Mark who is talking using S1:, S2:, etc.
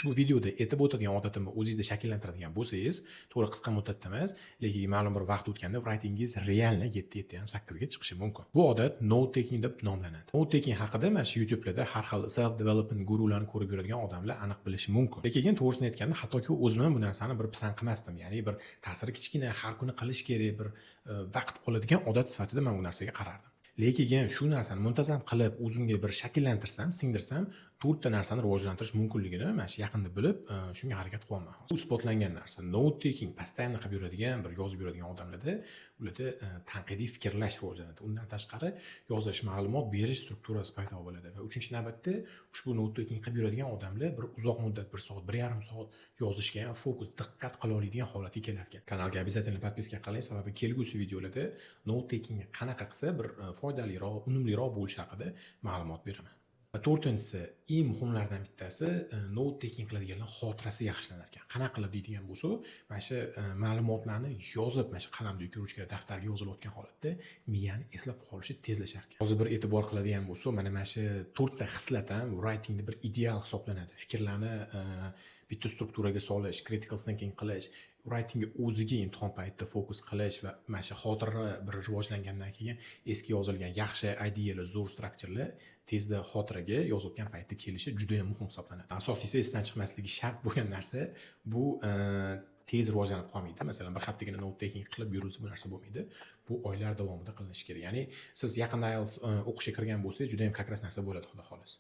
S1: ushbu videoda aytib o'tadigan odatimni o'zingizda shakllantiradigan bo'lsangiz, to'g'ri qisqa muddatda emas, lekin ma'lum bir vaqt o'tganda writingingiz realni 7.8 ga chiqishi mumkin. Bu odat note taking deb nomlanadi. Note taking haqida mana shu YouTube'da har xil self development gurularni ko'rib yuradigan odamlar aniq bilishi mumkin. Lekin to'g'risini aytganda, hattoki o'zim ham bu narsani bir pisand qilmasdim. Ya'ni bir ta'siri kichkina, har kuni qilish kerak, bir vaqt oladigan odat sifatida men bu narsaga qarardim. Lekin shu narsani muntazam qilib, o'zimga bir shakllantirsam, singdirsam, to'rtta narsani rivojlantirish mumkinligini mana shu yaqinda bilib, shunga harakat qilyapman. Bu isbotlangan narsa. Note taking постоянно qilib yuradigan, bir yozib yuradigan odamlarda ularda tanqidiy fikrlash rivojlanadi. Undan tashqari yozish, ma'lumot berish strukturasi paydo bo'ladi va 3-navbatda ushbu note taking qilib yuradigan odamlar bir uzoq muddat, 1 soat, 1,5 soat yozishga ham fokus, diqqat qila oladigan holatga kelar ekan. Kanalga обязательно подписка qiling, sababi kelgusi videolarda note taking qanaqa qilsa bir foydaliroq, unumliroq bo'lishi haqida ma'lumot beraman. Va to'rtinchisi, eng muhimlardan bittasi, note taking qiladiganlar xotirasi yaxshilanar ekan. Qanaqa qilib deydigan bo'lsa, mana shu ma'lumotlarni yozib, mana shu qalamda ruchkaga, daftarga yozilayotgan holatda miyani eslab qolishi tezlashar ekan. Hozir bir e'tibor qiladigan bo'lsa, mana shu to'rtta xislat ham writingda bir ideal hisoblanadi. Fikrlarni bitta strukturaga solish, critical thinking qilish, writingga o'ziga imtihon paytida fokus qilish va mana shu xotira bir rivojlangandan keyin eski yozilgan yaxshi ideyalar, zo'r strukturlar tezda xotiraga yozayotgan paytda kelishi juda ham muhim hisoblanadi. Asosiysi esdan chiqmasligi shart bo'lgan narsa bu tez rivojlanib qolmaydi. Masalan, bir haftagina note taking qilib yurilsa bu narsa bo'lmaydi. Bu oylar davomida qilinishi kerak. Ya'ni siz yaqinda IELTS o'qishga kirgan bo'lsangiz, juda ham kakras narsa bo'ladi, xudo xolasa.